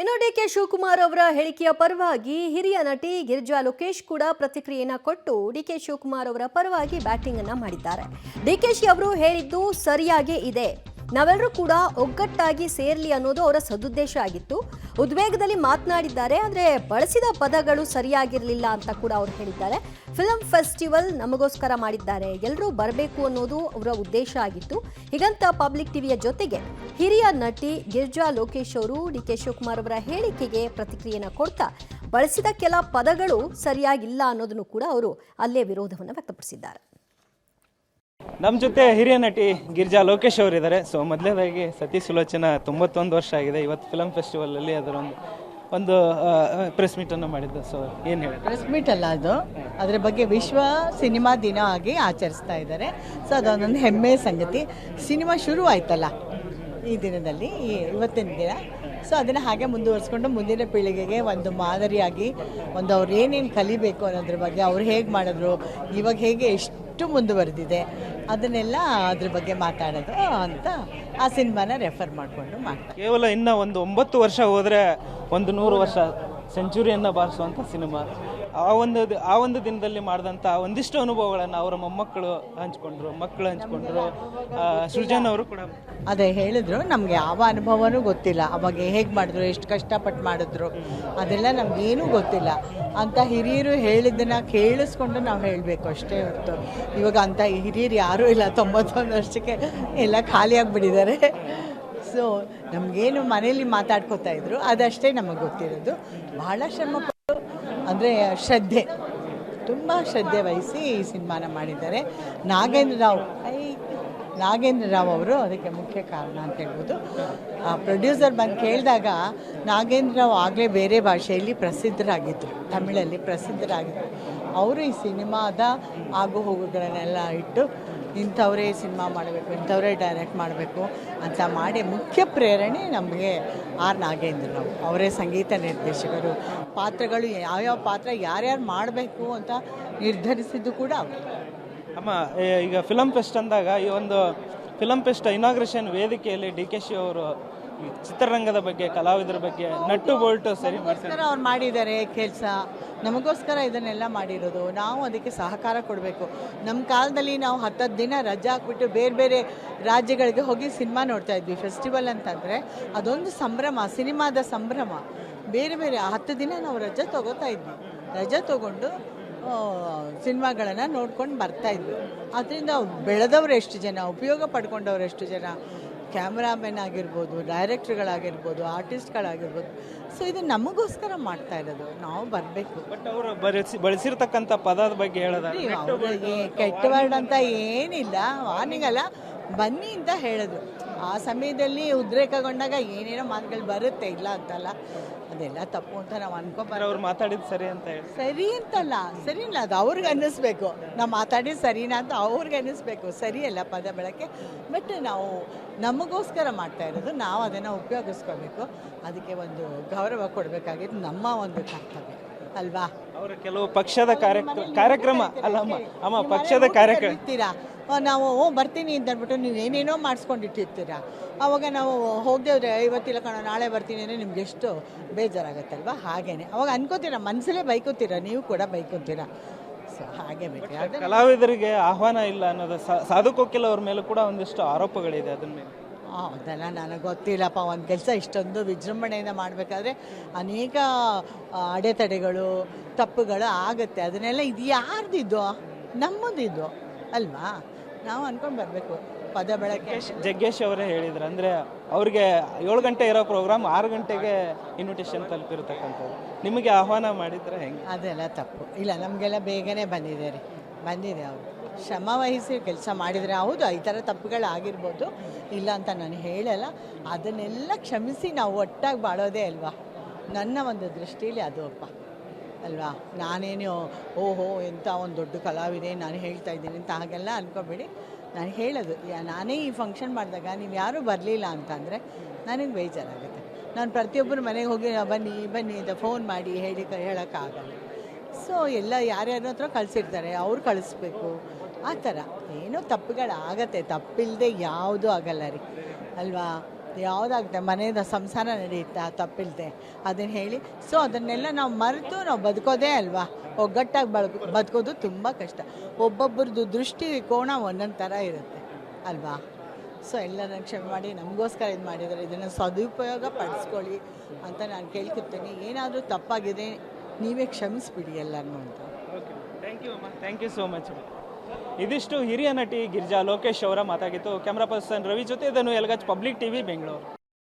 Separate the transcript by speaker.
Speaker 1: ಇನ್ನು ಡಿಕೆ ಶಿವಕುಮಾರ್ ಅವರ ಹೇಳಿಕೆಯ ಪರವಾಗಿ ಹಿರಿಯ ನಟಿ ಗಿರಿಜಾ ಲೋಕೇಶ್ ಕೂಡ ಪ್ರತಿಕ್ರಿಯೆಯನ್ನ ಕೊಟ್ಟು ಡಿಕೆ ಶಿವಕುಮಾರ್ ಅವರ ಪರವಾಗಿ ಬ್ಯಾಟಿಂಗ್ ಅನ್ನ ಮಾಡಿದ್ದಾರೆ. ಡಿಕೆಶಿ ಅವರು ಹೇಳಿದ್ದು ಸರಿಯಾಗೇ ಇದೆ. ನಾವೆಲ್ಲರೂ ಕೂಡ ಒಗ್ಗಟ್ಟಾಗಿ ಸೇರ್ಲಿ ಅನ್ನೋದು ಅವರ ಸದುದ್ದೇಶ ಆಗಿತ್ತು. ಉದ್ವೇಗದಲ್ಲಿ ಮಾತನಾಡಿದ್ದಾರೆ, ಆದರೆ ಬಳಸಿದ ಪದಗಳು ಸರಿಯಾಗಿರಲಿಲ್ಲ ಅಂತ ಕೂಡ ಅವರು ಹೇಳಿದ್ದಾರೆ. ಫಿಲ್ಮ್ ಫೆಸ್ಟಿವಲ್ ನಮಗೋಸ್ಕರ ಮಾಡಿದ್ದಾರೆ, ಎಲ್ಲರೂ ಬರಬೇಕು ಅನ್ನೋದು ಅವರ ಉದ್ದೇಶ ಆಗಿತ್ತು. ಹೀಗಂತ ಪಬ್ಲಿಕ್ ಟಿವಿಯ ಜೊತೆಗೆ ಹಿರಿಯ ನಟಿ ಗಿರಿಜಾ ಲೋಕೇಶ್ ಅವರು ಡಿಕೆ ಶಿವಕುಮಾರ್ ಅವರ ಹೇಳಿಕೆಗೆ ಪ್ರತಿಕ್ರಿಯೆಯನ್ನು ಕೊಡ್ತಾ ಬಳಸಿದ ಕೆಲ ಪದಗಳು ಸರಿಯಾಗಿಲ್ಲ ಅನ್ನೋದನ್ನು ಕೂಡ ಅವರು ಅಲ್ಲೇ ವಿರೋಧವನ್ನು ವ್ಯಕ್ತಪಡಿಸಿದ್ದಾರೆ.
Speaker 2: ನಮ್ಮ ಜೊತೆ ಹಿರಿಯ ನಟಿ ಗಿರಿಜಾ ಲೋಕೇಶ್ ಅವರಿದ್ದಾರೆ. ಸೊ ಮೊದಲನೇದಾಗಿ ಸತಿ ಸುಲೋಚನಾ 91 ವರ್ಷ ಆಗಿದೆ. ಇವತ್ತು ಫಿಲಮ್ ಫೆಸ್ಟಿವಲ್ ಅಲ್ಲಿ ಅದರ ಒಂದು ಪ್ರೆಸ್ ಮೀಟ್ ಅನ್ನು ಮಾಡಿದ್ದು. ಸೊ ಏನು ಹೇಳಿ?
Speaker 3: ಪ್ರೆಸ್ ಮೀಟ್ ಅಲ್ಲ ಅದು, ಅದರ ಬಗ್ಗೆ ವಿಶ್ವ ಸಿನಿಮಾ ದಿನ ಆಗಿ ಆಚರಿಸ್ತಾ ಇದ್ದಾರೆ. ಸೊ ಅದೊಂದೊಂದು ಹೆಮ್ಮೆಯ ಸಂಗತಿ. ಸಿನಿಮಾ ಶುರು ಆಯ್ತಲ್ಲ ಈ ದಿನದಲ್ಲಿ, ಇವತ್ತಿನ ದಿನ. ಸೊ ಅದನ್ನು ಹಾಗೆ ಮುಂದುವರಿಸ್ಕೊಂಡು ಮುಂದಿನ ಪೀಳಿಗೆಗೆ ಒಂದು ಮಾದರಿಯಾಗಿ ಒಂದು ಅವ್ರು ಏನೇನು ಕಲಿಬೇಕು ಅನ್ನೋದ್ರ ಬಗ್ಗೆ, ಅವ್ರು ಹೇಗೆ ಮಾಡಿದ್ರು, ಇವಾಗ ಹೇಗೆ ಎಷ್ಟು ಮುಂದುವರೆದಿದೆ ಅದನ್ನೆಲ್ಲ ಅದ್ರ ಬಗ್ಗೆ ಮಾತಾಡೋದು ಅಂತ ಆ ಸಿನಿಮಾನ ರೆಫರ್ ಮಾಡಿಕೊಂಡು ಮಾಡ್ತಾರೆ.
Speaker 2: ಕೇವಲ ಇನ್ನು ಒಂದು 9 ವರ್ಷ ಹೋದರೆ ಒಂದು 100 ವರ್ಷ ಸೆಂಚುರಿಯನ್ನು ಬಾರಿಸುವಂಥ ಸಿನಿಮಾ. ಆ ಒಂದು ದಿನದಲ್ಲಿ ಮಾಡಿದಂಥ ಒಂದಿಷ್ಟು ಅನುಭವಗಳನ್ನು ಅವರ ಮಕ್ಕಳು ಹಂಚ್ಕೊಂಡ್ರು. ಸೃಜನ್ ಅವರು ಕೂಡ
Speaker 3: ಅದೇ ಹೇಳಿದ್ರು, ನಮಗೆ ಯಾವ ಅನುಭವನೂ ಗೊತ್ತಿಲ್ಲ. ಅವಾಗ ಹೇಗೆ ಮಾಡಿದ್ರು, ಎಷ್ಟು ಕಷ್ಟಪಟ್ಟು ಮಾಡಿದ್ರು, ಅದೆಲ್ಲ ನಮಗೇನೂ ಗೊತ್ತಿಲ್ಲ ಅಂತ ಹಿರಿಯರು ಹೇಳಿದ್ದನ್ನು ಕೇಳಿಸ್ಕೊಂಡು ನಾವು ಹೇಳಬೇಕು ಅಷ್ಟೇ ಹೊರತು ಇವಾಗ ಅಂಥ ಹಿರಿಯರು ಯಾರೂ ಇಲ್ಲ. 91 ವರ್ಷಕ್ಕೆ ಎಲ್ಲ ಖಾಲಿಯಾಗಿಬಿಟ್ಟಿದ್ದಾರೆ. ಸೊ ನಮಗೇನು ಮನೇಲಿ ಮಾತಾಡ್ಕೋತಾ ಇದ್ರು ಅದಷ್ಟೇ ನಮಗೆ ಗೊತ್ತಿರೋದು. ಬಹಳ ಶ್ರಮಪಟ್ಟು ಅಂದರೆ ತುಂಬ ಶ್ರದ್ಧೆ ವಹಿಸಿ ಈ ಸಿನಿಮಾನ ಮಾಡಿದ್ದಾರೆ. ನಾಗೇಂದ್ರ ರಾವ್ ಅವರು ಅದಕ್ಕೆ ಮುಖ್ಯ ಕಾರಣ ಅಂತ ಹೇಳ್ಬೋದು. ಪ್ರೊಡ್ಯೂಸರ್ ಬಂದು ಕೇಳಿದಾಗ ನಾಗೇಂದ್ರ ರಾವ್ ಆಗಲೇ ಬೇರೆ ಭಾಷೆಯಲ್ಲಿ ಪ್ರಸಿದ್ಧರಾಗಿದ್ದರು, ತಮಿಳಲ್ಲಿ ಪ್ರಸಿದ್ಧರಾಗಿದ್ದರು. ಅವರು ಈ ಸಿನಿಮಾದ ಆಗು ಹೋಗುಗಳನ್ನೆಲ್ಲ ಇಟ್ಟು ಇಂಥವರೇ ಸಿನಿಮಾ ಮಾಡಬೇಕು, ಇಂಥವರೇ ಡೈರೆಕ್ಟ್ ಮಾಡಬೇಕು ಅಂತ ಮಾಡಿ ಮುಖ್ಯ ಪ್ರೇರಣೆ ನಮಗೆ ನಾಗೇಂದ್ರ ರಾವ್ ಅವರೇ. ಸಂಗೀತ ನಿರ್ದೇಶಕರು, ಪಾತ್ರಗಳು ಯಾವ್ಯಾವ ಪಾತ್ರ ಯಾರ್ಯಾರು ಮಾಡಬೇಕು ಅಂತ ನಿರ್ಧರಿಸಿದ್ದು ಕೂಡ ಅವರು.
Speaker 2: ಅಮ್ಮ, ಈಗ ಫಿಲಮ್ ಫೆಸ್ಟ್ ಅಂದಾಗ ಈ ಒಂದು ಫಿಲಮ್ ಫೆಸ್ಟ್ ಇನಾಗ್ರೇಷನ್ ವೇದಿಕೆಯಲ್ಲಿ ಡಿಕೆಶಿ ಅವರು ಚಿತ್ರರಂಗದ ಬಗ್ಗೆ, ಕಲಾವಿದರ ಬಗ್ಗೆ ನಟ್ಟು ಬೋಲ್ಟು ಸರಿ ಮಾಡ್ತಾರೆ.
Speaker 3: ಅವ್ರು ಮಾಡಿದ್ದಾರೆ ಕೆಲಸ, ನಮಗೋಸ್ಕರ ಇದನ್ನೆಲ್ಲ ಮಾಡಿರೋದು. ನಾವು ಅದಕ್ಕೆ ಸಹಕಾರ ಕೊಡಬೇಕು. ನಮ್ಮ ಕಾಲದಲ್ಲಿ ನಾವು 10 ದಿನ ರಜೆ ಹಾಕ್ಬಿಟ್ಟು ಬೇರೆ ಬೇರೆ ರಾಜ್ಯಗಳಿಗೆ ಹೋಗಿ ಸಿನಿಮಾ ನೋಡ್ತಾ ಇದ್ವಿ. ಫೆಸ್ಟಿವಲ್ ಅಂತಂದರೆ ಅದೊಂದು ಸಂಭ್ರಮ, ಸಿನಿಮಾದ ಸಂಭ್ರಮ. ಬೇರೆ ಬೇರೆ 10 ದಿನ ನಾವು ರಜೆ ತೊಗೋತಾ ಇದ್ವಿ. ರಜೆ ತೊಗೊಂಡು ಸಿನಿಮಾಗಳನ್ನು ನೋಡ್ಕೊಂಡು ಬರ್ತಾಯಿದ್ವಿ. ಅದರಿಂದ ಬೆಳೆದವರು ಎಷ್ಟು ಜನ, ಉಪಯೋಗ ಪಡ್ಕೊಂಡವ್ರು ಎಷ್ಟು ಜನ, ಕ್ಯಾಮ್ರಾಮನ್ ಆಗಿರ್ಬೋದು, ಡೈರೆಕ್ಟ್ರುಗಳಾಗಿರ್ಬೋದು, ಆರ್ಟಿಸ್ಟ್ಗಳಾಗಿರ್ಬೋದು. ಸೊ ಇದು ನಮಗೋಸ್ಕರ ಮಾಡ್ತಾ ಇರೋದು, ನಾವು ಬರಬೇಕು.
Speaker 2: ಬಟ್ ಅವರು ಬಳಸಿರ್ತಕ್ಕಂಥ ಪದದ ಬಗ್ಗೆ ಹೇಳೋದು
Speaker 3: ಕೆಟ್ಟ ವರ್ಡ್ ಅಂತ ಏನಿಲ್ಲ, ವಾರ್ನಿಂಗ್ ಅಲ್ಲ, ಬನ್ನಿ ಅಂತ ಹೇಳಿದ್ರು. ಆ ಸಮಯದಲ್ಲಿ ಉದ್ರೇಕಗೊಂಡಾಗ ಏನೇನೋ ಮಾತುಗಳು ಬರುತ್ತೆ, ಇಲ್ಲ ಅಂತಲ್ಲ, ಅದೆಲ್ಲ ತಪ್ಪು ಅಂತ ನಾವು ಅನ್ಕೋಬಾರ್ದು.
Speaker 2: ಅವ್ರು ಮಾತಾಡಿದ್ದು ಸರಿ ಅಂತ ಹೇಳಿ,
Speaker 3: ಸರಿ ಅಂತಲ್ಲ, ಸರಿ ಇಲ್ಲ, ಅದು ಅವ್ರಿಗೆ ಅನ್ನಿಸ್ಬೇಕು. ನಾವು ಮಾತಾಡಿದ್ದು ಸರಿನಾ ಅಂತ ಅವ್ರಿಗೆ ಅನ್ನಿಸ್ಬೇಕು. ಸರಿಯಲ್ಲ ಪದ ಬಳಕೆ, ಬಟ್ ನಾವು ನಮಗೋಸ್ಕರ ಮಾಡ್ತಾ ಇರೋದು, ನಾವು ಅದನ್ನು ಉಪಯೋಗಿಸ್ಕೋಬೇಕು. ಅದಕ್ಕೆ ಒಂದು ಗೌರವ ಕೊಡಬೇಕಾಗಿದ್ದು ನಮ್ಮ ಒಂದು ಕರ್ತವ್ಯ ಅಲ್ವಾ.
Speaker 2: ಅವರು ಕೆಲವು ಪಕ್ಷದ ಕಾರ್ಯಕ್ರಮ ಅಲ್ಲ ಅಮ್ಮ, ಪಕ್ಷದ ಕಾರ್ಯಕ್ರಮ
Speaker 3: ಇರ್ತೀರಾ, ನಾವು ಬರ್ತೀನಿ ಅಂತ ಅಂದ್ಬಿಟ್ಟು ನೀವು ಏನೇನೋ ಮಾಡಿಸ್ಕೊಂಡಿಟ್ಟಿರ್ತೀರಾ. ಅವಾಗ ನಾವು ಹೋಗದೆ ಇವತ್ತಿಲ್ಲ ಕಣ ನಾಳೆ ಬರ್ತೀನಿ ಅಂದರೆ ನಿಮ್ಗೆ ಎಷ್ಟು ಬೇಜಾರಾಗತ್ತಲ್ವ. ಹಾಗೇನೆ ಅವಾಗ ಅನ್ಕೋತೀರಾ, ಮನಸ್ಸಲ್ಲೇ ಬೈಕೋತೀರಾ, ನೀವು ಕೂಡ ಬೈಕೋತೀರಾ. ಸೊ ಹಾಗೆ ಬೇಕು.
Speaker 2: ಕಲಾವಿದರಿಗೆ ಆಹ್ವಾನ ಇಲ್ಲ ಅನ್ನೋದು ಸಾಧು ಕೋಕಿಲ ಅವ್ರ ಮೇಲೆ ಕೂಡ ಒಂದಿಷ್ಟು ಆರೋಪಗಳಿದೆ. ಅದನ್ನ ಮೇಲೆ
Speaker 3: ಅದೆಲ್ಲ ನನಗೆ ಗೊತ್ತಿಲ್ಲಪ್ಪ. ಒಂದು ಕೆಲಸ ಇಷ್ಟೊಂದು ವಿಜೃಂಭಣೆಯಿಂದ ಮಾಡಬೇಕಾದ್ರೆ ಅನೇಕ ಅಡೆತಡೆಗಳು, ತಪ್ಪುಗಳು ಆಗುತ್ತೆ. ಅದನ್ನೆಲ್ಲ ಇದು ಯಾರ್ದಿದ್ದು? ನಮ್ಮದಿದ್ದು ಅಲ್ವಾ. ನಾವು ಅಂದ್ಕೊಂಡು ಬರಬೇಕು. ಪದ ಬಳಕೆ
Speaker 2: ಜಗ್ಗೇಶ್ ಅವರೇ ಹೇಳಿದ್ರು, ಅಂದರೆ ಅವ್ರಿಗೆ 7 ಗಂಟೆ ಇರೋ ಪ್ರೋಗ್ರಾಮ್ 6 ಗಂಟೆಗೆ ಇನ್ವಿಟೇಷನ್ ತಲುಪಿರ್ತಕ್ಕಂಥದ್ದು. ನಿಮಗೆ ಆಹ್ವಾನ ಮಾಡಿದ್ರೆ ಹೆಂಗೆ?
Speaker 3: ಅದೆಲ್ಲ ತಪ್ಪು. ಇಲ್ಲ, ನಮಗೆಲ್ಲ ಬೇಗನೆ ಬಂದಿದೆ ಅವರು ಶ್ರಮ ವಹಿಸಿ ಕೆಲಸ ಮಾಡಿದರೆ. ಹೌದು, ಈ ಥರ ತಪ್ಪುಗಳಾಗಿರ್ಬೋದು, ಇಲ್ಲ ಅಂತ ನಾನು ಹೇಳಲ್ಲ. ಅದನ್ನೆಲ್ಲ ಕ್ಷಮಿಸಿ ನಾವು ಒಟ್ಟಾಗಿ ಬಾಳೋದೇ ಅಲ್ವಾ ನನ್ನ ಒಂದು ದೃಷ್ಟಿಯಲ್ಲಿ. ಅದು ಅಪ್ಪ ಅಲ್ವಾ. ನಾನೇನು ಓಹೋ ಎಂಥ ಒಂದು ದೊಡ್ಡ ಕಲಾವಿದೆ ನಾನು ಹೇಳ್ತಾ ಇದ್ದೀನಿ ಅಂತ ಹಾಗೆಲ್ಲ ಅನ್ಕೋಬೇಡಿ. ನಾನು ಹೇಳೋದು, ನಾನೇ ಈ ಫಂಕ್ಷನ್ ಮಾಡಿದಾಗ ನೀವು ಯಾರೂ ಬರಲಿಲ್ಲ ಅಂತಂದರೆ ನನಗೆ ಬೇಜಾರಾಗುತ್ತೆ. ನಾನು ಪ್ರತಿಯೊಬ್ಬರ ಮನೆಗೆ ಹೋಗಿ ಬನ್ನಿ ಅಂತ ಫೋನ್ ಮಾಡಿ ಹೇಳೋಕ್ಕಾಗಲ್ಲ. ಸೊ ಎಲ್ಲ ಯಾರ್ಯಾರ ಹತ್ರ ಕಳಿಸಿರ್ತಾರೆ, ಅವ್ರು ಕಳಿಸ್ಬೇಕು. ಆ ಥರ ಏನೋ ತಪ್ಪುಗಳಾಗತ್ತೆ, ತಪ್ಪಿಲ್ಲದೆ ಯಾವುದೂ ಆಗಲ್ಲ ರೀ ಅಲ್ವಾ. ಯಾವುದಾಗುತ್ತೆ ಮನೆಯದ ಸಂಸಾರ ನಡೆಯುತ್ತೆ ತಪ್ಪಿಲ್ಲದೆ ಅದನ್ನು ಹೇಳಿ. ಸೊ ಅದನ್ನೆಲ್ಲ ನಾವು ಮರೆತು ನಾವು ಬದುಕೋದೇ ಅಲ್ವಾ, ಒಗ್ಗಟ್ಟಾಗಿ ಬದುಕೋದು ತುಂಬ ಕಷ್ಟ. ಒಬ್ಬೊಬ್ಬರದ್ದು ದೃಷ್ಟಿ ಕೋಣ ಒಂದೊಂದು ಥರ ಇರುತ್ತೆ ಅಲ್ವಾ. ಸೊ ಎಲ್ಲರನ್ನ ಕ್ಷಮೆ ಮಾಡಿ, ನಮಗೋಸ್ಕರ ಇದು ಮಾಡಿದ್ದಾರೆ, ಇದನ್ನು ಸದುಪಯೋಗ ಪಡಿಸ್ಕೊಳ್ಳಿ ಅಂತ ನಾನು ಕೇಳ್ಕೊತೀನಿ. ಏನಾದರೂ ತಪ್ಪಾಗಿದೆ ನೀವೇ ಕ್ಷಮಿಸ್ಬಿಡಿ ಎಲ್ಲರನ್ನೂ ಅಂತ.
Speaker 2: ಥ್ಯಾಂಕ್ ಯು ಅಮ್ಮ, ಥ್ಯಾಂಕ್ ಯು ಸೋ ಮಚ್. ಇದಿಷ್ಟು ಹಿರಿಯ ನಟಿ ಗಿರಿಜಾ ಲೋಕೇಶ್ ಅವರ ಮಾತಾಗಿತ್ತು. ಕ್ಯಾಮ್ರಾ ಪರ್ಸನ್ ರವಿ ಜೊತೆ ಇದನ್ನು ಎಲ್ಗಾಜ್ ಪಬ್ಲಿಕ್ ಟಿವಿ ಬೆಂಗಳೂರು.